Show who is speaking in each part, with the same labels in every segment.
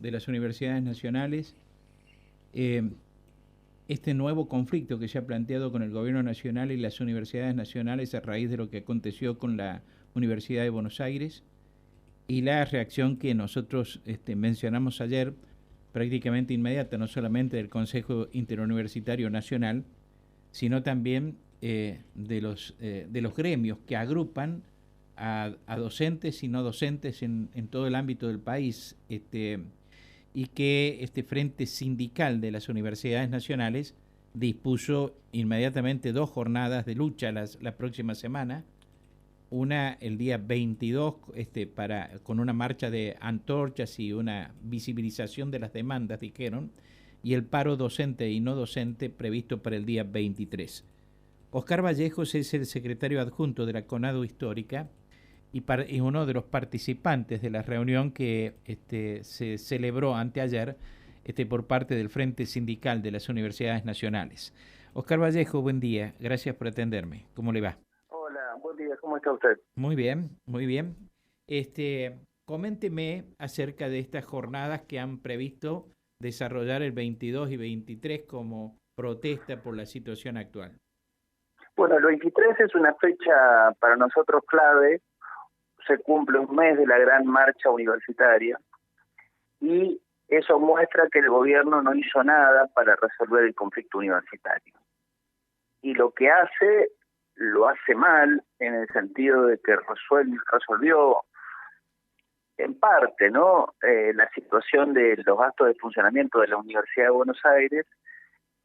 Speaker 1: de las universidades nacionales, este nuevo conflicto que se ha planteado con el gobierno nacional y las universidades nacionales a raíz de lo que aconteció con la Universidad de Buenos Aires y la reacción que nosotros mencionamos ayer, prácticamente inmediata, no solamente del Consejo Interuniversitario Nacional, sino también de los gremios que agrupan a docentes y no docentes en todo el ámbito del país, y que este Frente Sindical de las Universidades Nacionales dispuso inmediatamente dos jornadas de lucha la próxima semana, una el día 22 con una marcha de antorchas y una visibilización de las demandas, dijeron, y el paro docente y no docente previsto para el día 23. Oscar Vallejos es el secretario adjunto de la CONADU Histórica y uno de los participantes de la reunión que se celebró anteayer por parte del Frente Sindical de las Universidades Nacionales. Oscar Vallejo, buen día, gracias por atenderme. ¿Cómo le va?
Speaker 2: Hola, buen día, ¿cómo está usted?
Speaker 1: Muy bien, muy bien. Coménteme acerca de estas jornadas que han previsto desarrollar el 22 y 23 como protesta por la situación actual.
Speaker 2: Bueno, el 23 es una fecha para nosotros clave, se cumple un mes de la gran marcha universitaria y eso muestra que el gobierno no hizo nada para resolver el conflicto universitario. Y lo que hace, lo hace mal en el sentido de que resolvió en parte, ¿no? La situación de los gastos de funcionamiento de la Universidad de Buenos Aires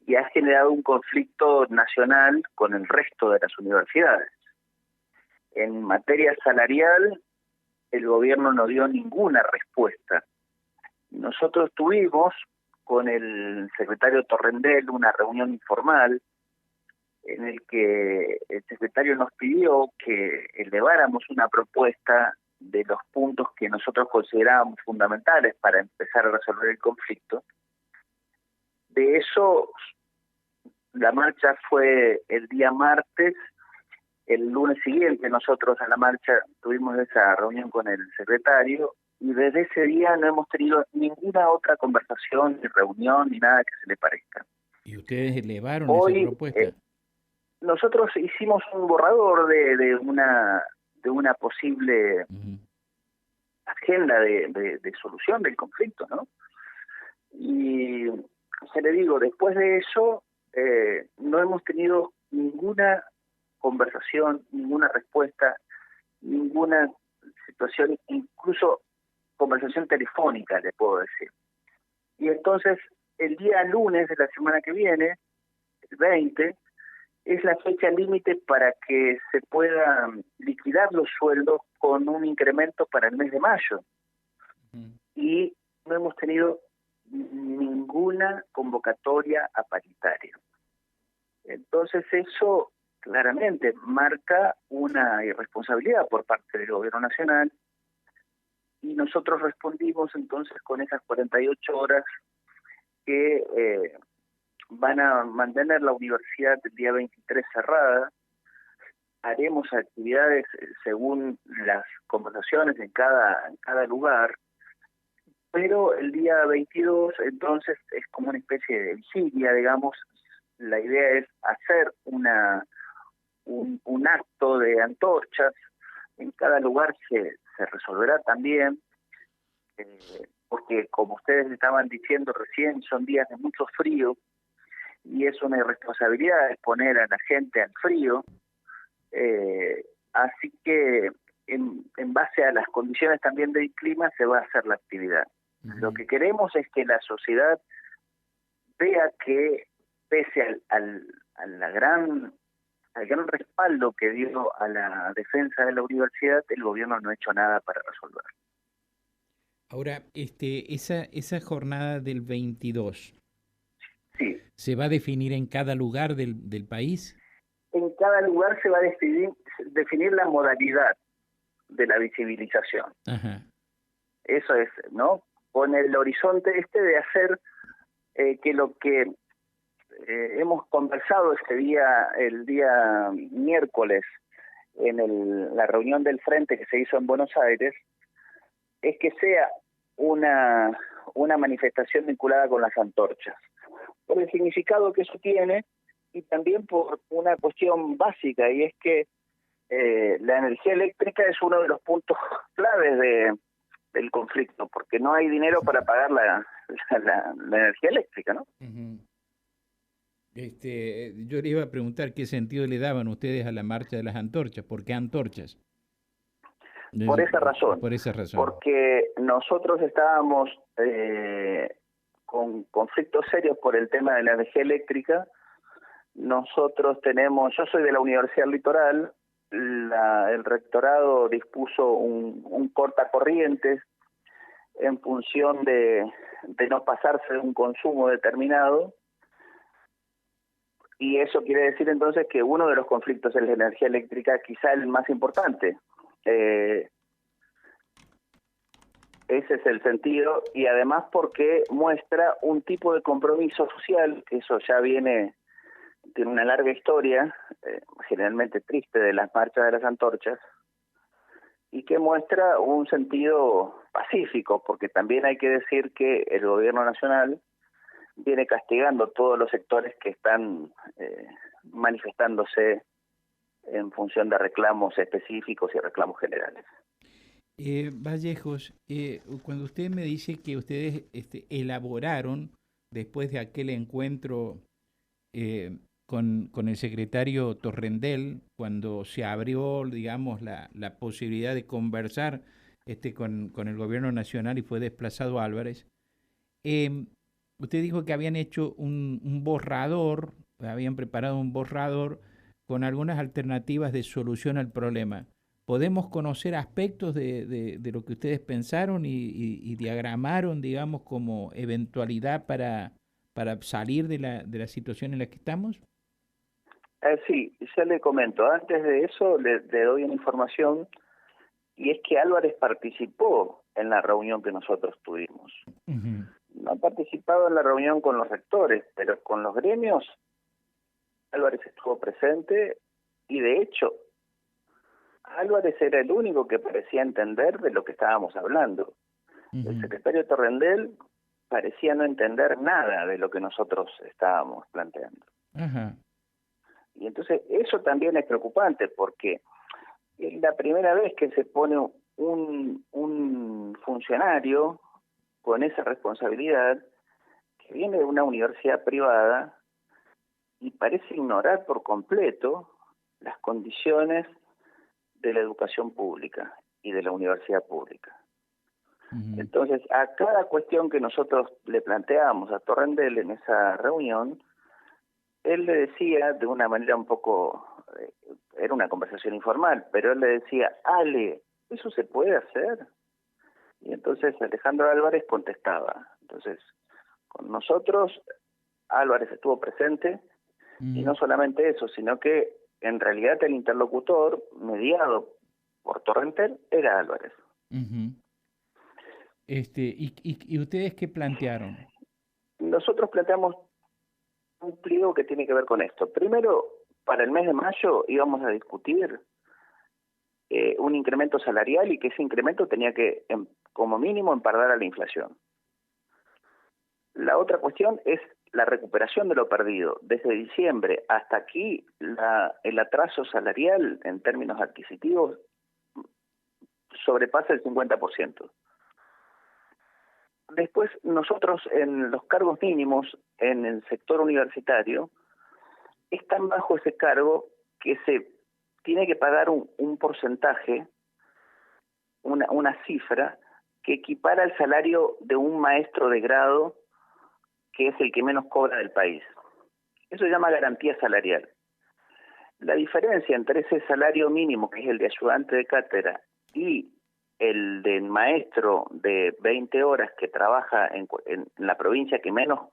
Speaker 2: y ha generado un conflicto nacional con el resto de las universidades. En materia salarial, el gobierno no dio ninguna respuesta. Nosotros tuvimos con el secretario Torrendel una reunión informal en el que el secretario nos pidió que eleváramos una propuesta de los puntos que nosotros considerábamos fundamentales para empezar a resolver el conflicto. De eso, la marcha fue el día martes. El lunes siguiente nosotros a la marcha tuvimos esa reunión con el secretario y desde ese día no hemos tenido ninguna otra conversación, ni reunión, ni nada que se le parezca.
Speaker 1: ¿Y ustedes elevaron esa
Speaker 2: Hoy
Speaker 1: propuesta?
Speaker 2: nosotros hicimos un borrador de una posible
Speaker 1: Uh-huh.
Speaker 2: agenda de solución del conflicto, ¿no? Y se le digo, después de eso no hemos tenido ninguna conversación, ninguna respuesta, ninguna situación, incluso conversación telefónica, le puedo decir. Y entonces, el día lunes de la semana que viene, el 20, es la fecha límite para que se puedan liquidar los sueldos con un incremento para el mes de mayo.
Speaker 1: Uh-huh.
Speaker 2: Y no hemos tenido ninguna convocatoria a paritario. Entonces eso claramente marca una irresponsabilidad por parte del gobierno nacional y nosotros respondimos entonces con esas 48 horas que van a mantener la universidad el día 23 cerrada. Haremos actividades según las conversaciones en cada lugar, pero el día 22 entonces es como una especie de vigilia, digamos. La idea es hacer un acto de antorchas. En cada lugar se resolverá también, porque como ustedes estaban diciendo recién, son días de mucho frío y es una irresponsabilidad exponer a la gente al frío. Así que en base a las condiciones también del clima se va a hacer la actividad. Uh-huh. Lo que queremos es que la sociedad vea que pese al gran respaldo que dio a la defensa de la universidad, el gobierno no ha hecho nada para resolver.
Speaker 1: Ahora, esa jornada del 22,
Speaker 2: Sí.
Speaker 1: ¿se va a definir en cada lugar del país?
Speaker 2: En cada lugar se va a definir la modalidad de la visibilización.
Speaker 1: Ajá.
Speaker 2: Eso es, ¿no? Con el horizonte de hacer que lo que hemos conversado el día miércoles en la reunión del Frente que se hizo en Buenos Aires, es que sea una una manifestación vinculada con las antorchas, por el significado que eso tiene y también por una cuestión básica, y es que la energía eléctrica es uno de los puntos claves del conflicto, porque no hay dinero para pagar la energía eléctrica, ¿no?
Speaker 1: Ujú. Yo le iba a preguntar qué sentido le daban ustedes a la marcha de las antorchas. ¿Por qué antorchas?
Speaker 2: Por esa razón,
Speaker 1: Por esa razón.
Speaker 2: porque nosotros estábamos con conflictos serios por el tema de la energía eléctrica. Nosotros yo soy de la Universidad Litoral, el rectorado dispuso un cortacorrientes en función de no pasarse de un consumo determinado, y eso quiere decir entonces que uno de los conflictos es la energía eléctrica, quizá el más importante. Ese es el sentido, y además porque muestra un tipo de compromiso social, que eso ya tiene una larga historia, generalmente triste, de las marchas de las antorchas, y que muestra un sentido pacífico, porque también hay que decir que el gobierno nacional viene castigando todos los sectores que están manifestándose en función de reclamos específicos y reclamos generales.
Speaker 1: Vallejos, cuando usted me dice que ustedes elaboraron, después de aquel encuentro con el secretario Torrendel, cuando se abrió, digamos, la posibilidad de conversar con el gobierno nacional y fue desplazado Álvarez, eh, usted dijo que habían hecho un borrador, habían preparado un borrador con algunas alternativas de solución al problema. ¿Podemos conocer aspectos de lo que ustedes pensaron y diagramaron, digamos, como eventualidad para salir de la situación en la que estamos?
Speaker 2: Sí, ya le comento. Antes de eso le doy una información, y es que Álvarez participó en la reunión que nosotros tuvimos.
Speaker 1: Uh-huh.
Speaker 2: No ha participado en la reunión con los rectores, pero con los gremios Álvarez estuvo presente, y de hecho Álvarez era el único que parecía entender de lo que estábamos hablando.
Speaker 1: Uh-huh.
Speaker 2: El secretario Torrendel parecía no entender nada de lo que nosotros estábamos planteando.
Speaker 1: Uh-huh.
Speaker 2: Y entonces eso también es preocupante, porque es la primera vez que se pone un funcionario con esa responsabilidad, que viene de una universidad privada y parece ignorar por completo las condiciones de la educación pública y de la universidad pública.
Speaker 1: Uh-huh.
Speaker 2: Entonces, a cada cuestión que nosotros le planteábamos a Torrendel en esa reunión, él le decía de una manera un poco, era una conversación informal, pero él le decía: Ale, ¿eso se puede hacer? Y entonces Alejandro Álvarez contestaba. Entonces, con nosotros Álvarez estuvo presente, y no solamente eso, sino que en realidad el interlocutor mediado por Torrendel era Álvarez.
Speaker 1: Uh-huh. ¿Y ustedes qué plantearon?
Speaker 2: Nosotros planteamos un pliego que tiene que ver con esto. Primero, para el mes de mayo íbamos a discutir un incremento salarial, y que ese incremento tenía que, como mínimo, empardar a la inflación. La otra cuestión es la recuperación de lo perdido. Desde diciembre hasta aquí, el atraso salarial en términos adquisitivos sobrepasa el 50%. Después, nosotros en los cargos mínimos en el sector universitario, es tan bajo ese cargo que se tiene que pagar un porcentaje, una cifra, que equipara al salario de un maestro de grado, que es el que menos cobra del país. Eso se llama garantía salarial. La diferencia entre ese salario mínimo, que es el de ayudante de cátedra, y el del maestro de 20 horas que trabaja en la provincia que menos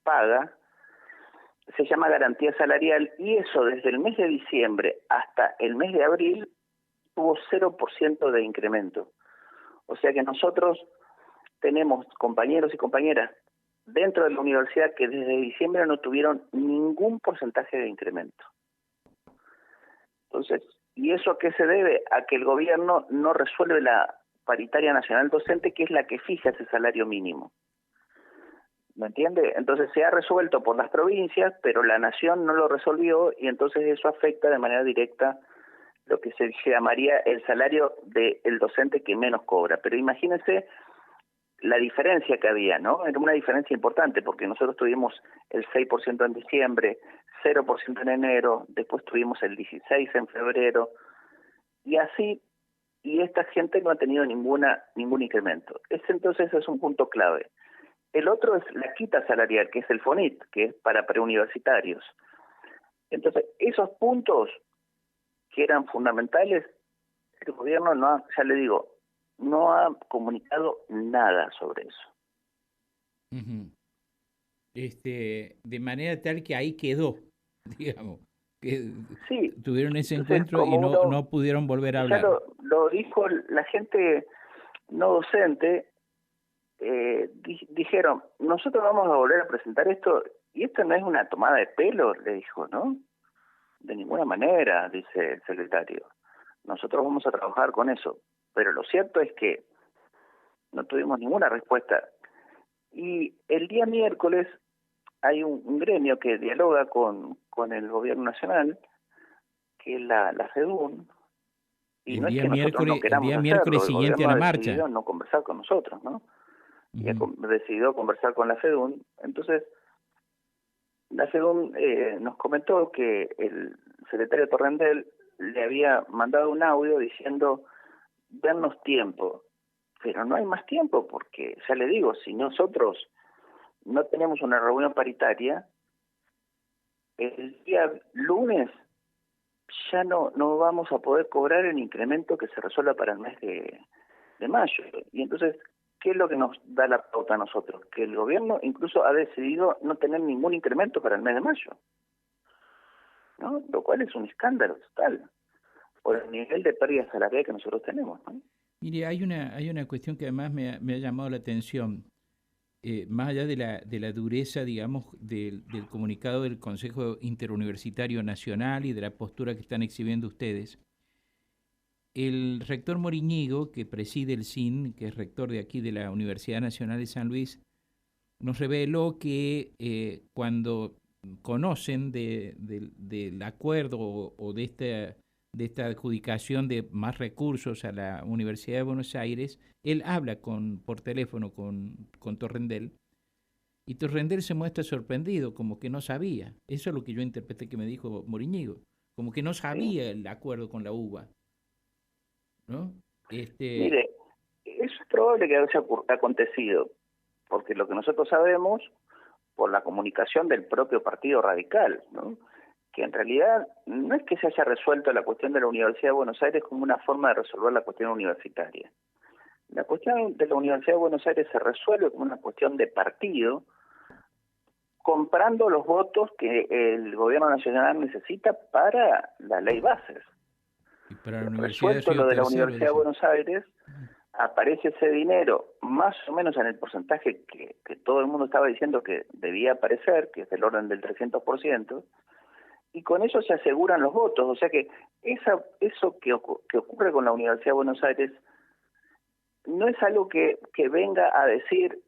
Speaker 2: paga, se llama garantía salarial, y eso desde el mes de diciembre hasta el mes de abril tuvo 0% de incremento. O sea que nosotros tenemos compañeros y compañeras dentro de la universidad que desde diciembre no tuvieron ningún porcentaje de incremento. Entonces, ¿y eso a qué se debe? A que el gobierno no resuelve la paritaria nacional docente, que es la que fija ese salario mínimo. ¿me entiende? Entonces se ha resuelto por las provincias, pero la nación no lo resolvió y entonces eso afecta de manera directa lo que se llamaría el salario del docente que menos cobra. Pero imagínense la diferencia que había, ¿no? Era una diferencia importante porque nosotros tuvimos el 6% en diciembre, 0% en enero, después tuvimos el 16% en febrero y así, y esta gente no ha tenido ningún incremento. Entonces es un punto clave. El otro es la quita salarial, que es el FONIT, que es para preuniversitarios. Entonces, esos puntos que eran fundamentales, el gobierno no ha, ya le digo, no ha comunicado nada sobre eso.
Speaker 1: Ujú. De manera tal que ahí quedó, digamos, que
Speaker 2: Sí,
Speaker 1: tuvieron ese
Speaker 2: entonces
Speaker 1: encuentro y
Speaker 2: como uno,
Speaker 1: no pudieron volver a
Speaker 2: ya
Speaker 1: hablar.
Speaker 2: lo dijo la gente no docente, dijeron, nosotros vamos a volver a presentar esto, y esto no es una tomada de pelo, le dijo, ¿no? De ninguna manera, dice el secretario. Nosotros vamos a trabajar con eso. Pero lo cierto es que no tuvimos ninguna respuesta. Y el día miércoles hay un gremio que dialoga con el gobierno nacional, que es la FEDUN, y no es que nosotros no
Speaker 1: El
Speaker 2: queramos
Speaker 1: día
Speaker 2: hacerlo,
Speaker 1: miércoles
Speaker 2: el
Speaker 1: siguiente a
Speaker 2: gobierno
Speaker 1: la
Speaker 2: ha
Speaker 1: marcha.
Speaker 2: decidido no conversar con nosotros, ¿no? Y ha
Speaker 1: Ujú.
Speaker 2: decidido conversar con la FEDUN. Entonces, la FEDUN nos comentó que el secretario Torrendel le había mandado un audio diciendo, dennos tiempo, pero no hay más tiempo porque, ya le digo, si nosotros no tenemos una reunión paritaria, el día lunes ya no vamos a poder cobrar el incremento que se resuelva para el mes de mayo. Y entonces, ¿qué es lo que nos da la pauta a nosotros? Que el gobierno incluso ha decidido no tener ningún incremento para el mes de mayo, ¿no? Lo cual es un escándalo total por el nivel de pérdida salarial que nosotros tenemos, ¿no?
Speaker 1: Mire, hay una cuestión que además me ha llamado la atención. Más allá de la dureza, digamos, del comunicado del Consejo Interuniversitario Nacional y de la postura que están exhibiendo ustedes, el rector Moriñigo, que preside el CIN, que es rector de aquí de la Universidad Nacional de San Luis, nos reveló que cuando conocen del acuerdo o de esta adjudicación de más recursos a la Universidad de Buenos Aires, él habla por teléfono con Torrendel y Torrendel se muestra sorprendido, como que no sabía. Eso es lo que yo interpreté que me dijo Moriñigo, como que no
Speaker 2: ¿Sí?
Speaker 1: sabía el acuerdo con la UBA, ¿no? Este,
Speaker 2: Mire, eso es probable que haya acontecido, porque lo que nosotros sabemos, por la comunicación del propio Partido Radical, ¿no? Que en realidad no es que se haya resuelto la cuestión de la Universidad de Buenos Aires como una forma de resolver la cuestión universitaria. La cuestión de la Universidad de Buenos Aires se resuelve como una cuestión de partido, comprando los votos que el gobierno nacional necesita para la ley bases.
Speaker 1: y para la Universidad de
Speaker 2: Resuelto lo
Speaker 1: Río
Speaker 2: de la
Speaker 1: Tercero,
Speaker 2: Universidad de
Speaker 1: dice.
Speaker 2: Buenos Aires, aparece ese dinero más o menos en el porcentaje que todo el mundo estaba diciendo que debía aparecer, que es del orden del 300%, y con eso se aseguran los votos. O sea que eso que ocurre con la Universidad de Buenos Aires no es algo que venga a decir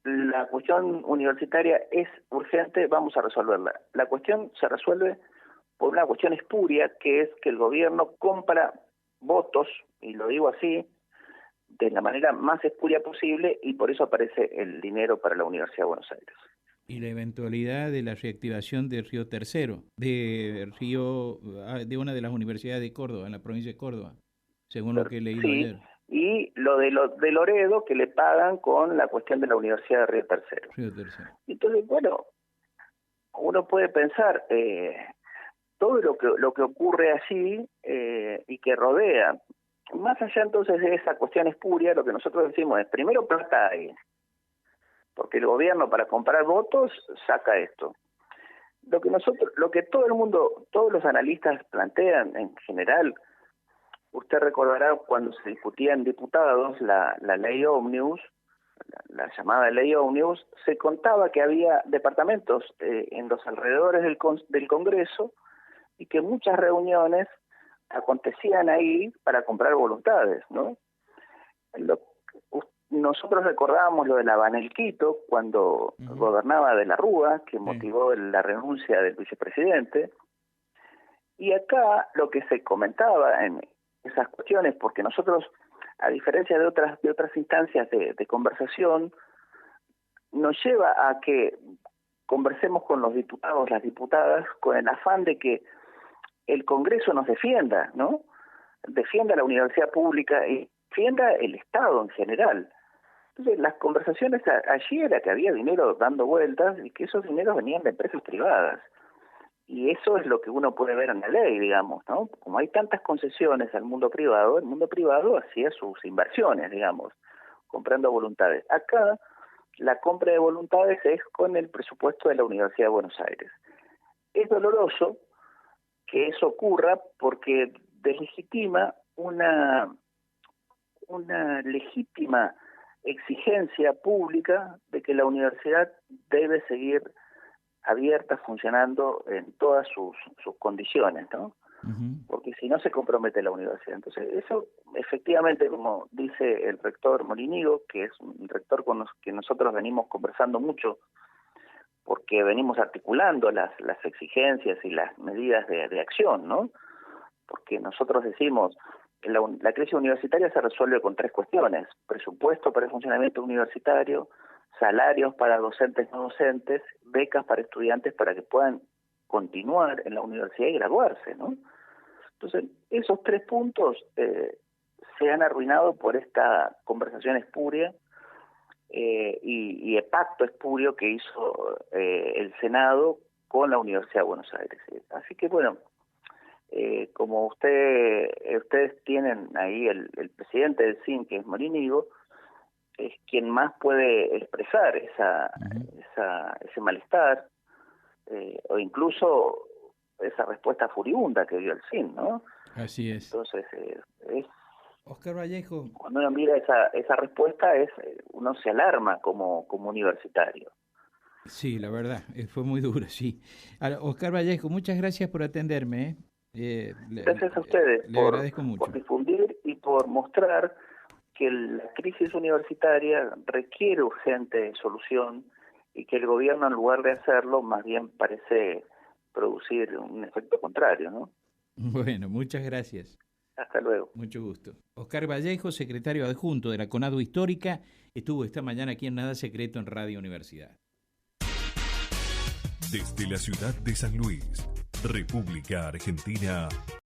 Speaker 2: la cuestión universitaria es urgente, vamos a resolverla. La cuestión se resuelve por una cuestión espuria, que es que el gobierno compra votos, y lo digo así, de la manera más espuria posible, y por eso aparece el dinero para la Universidad de Buenos Aires.
Speaker 1: Y la eventualidad de la reactivación de Río Tercero, de una de las universidades de Córdoba, en la provincia de Córdoba, según lo que he leído
Speaker 2: Sí,
Speaker 1: ayer.
Speaker 2: y lo de Loredo, que le pagan con la cuestión de la Universidad de Río Tercero.
Speaker 1: Río Tercero.
Speaker 2: Entonces, bueno, uno puede pensar todo lo que ocurre allí y que rodea. Más allá entonces de esa cuestión espuria, lo que nosotros decimos es, primero plata hay, porque el gobierno para comprar votos saca esto. Lo que todo el mundo, todos los analistas plantean en general, usted recordará cuando se discutía en diputados la ley Ómnibus, la llamada ley Ómnibus, se contaba que había departamentos en los alrededores del Congreso y que muchas reuniones acontecían ahí para comprar voluntades, ¿no? Lo, nosotros recordábamos lo de la Banelquito cuando gobernaba de la Rúa, que motivó la renuncia del vicepresidente. Y acá lo que se comentaba en esas cuestiones, porque nosotros, a diferencia de otras instancias de conversación, nos lleva a que conversemos con los diputados, las diputadas, con el afán de que el Congreso nos defienda, ¿no? Defienda la universidad pública y defienda el Estado en general. Entonces, las conversaciones allí era que había dinero dando vueltas y que esos dineros venían de empresas privadas. Y eso es lo que uno puede ver en la ley, digamos, ¿no? Como hay tantas concesiones al mundo privado, el mundo privado hacía sus inversiones, digamos, comprando voluntades. Acá, la compra de voluntades es con el presupuesto de la Universidad de Buenos Aires. Es doloroso que eso ocurra porque deslegitima una legítima exigencia pública de que la universidad debe seguir abierta, funcionando en todas sus condiciones, ¿no? Porque si no se compromete la universidad. Entonces, eso efectivamente, como dice el rector Molinigo, que es un rector con los que nosotros venimos conversando mucho, porque venimos articulando las exigencias y las medidas de acción, ¿no? Porque nosotros decimos que la crisis universitaria se resuelve con 3 cuestiones: presupuesto para el funcionamiento universitario, salarios para docentes no docentes, becas para estudiantes para que puedan continuar en la universidad y graduarse, ¿no? Entonces, esos 3 puntos se han arruinado por esta conversación espuria y el pacto espurio que hizo el Senado con la Universidad de Buenos Aires. Así que, bueno, como ustedes tienen ahí el presidente del CIN, que es Molinigo, es quien más puede expresar ese malestar, o incluso esa respuesta furibunda que dio el CIN, ¿no?
Speaker 1: Así es.
Speaker 2: Entonces,
Speaker 1: Oscar Vallejo,
Speaker 2: cuando uno mira esa respuesta, uno se alarma como universitario.
Speaker 1: sí, la verdad, fue muy duro, sí. Ahora, Oscar Vallejo, muchas gracias por atenderme.
Speaker 2: Gracias a ustedes
Speaker 1: le agradezco mucho.
Speaker 2: por difundir y por mostrar que la crisis universitaria requiere urgente solución y que el gobierno, en lugar de hacerlo, más bien parece producir un efecto contrario, ¿no?
Speaker 1: Bueno, muchas gracias.
Speaker 2: Hasta luego.
Speaker 1: Mucho gusto. Oscar Vallejo, secretario adjunto de la CONADU Histórica, estuvo esta mañana aquí en Nada Secreto en Radio Universidad.
Speaker 3: Desde la ciudad de San Luis, República Argentina,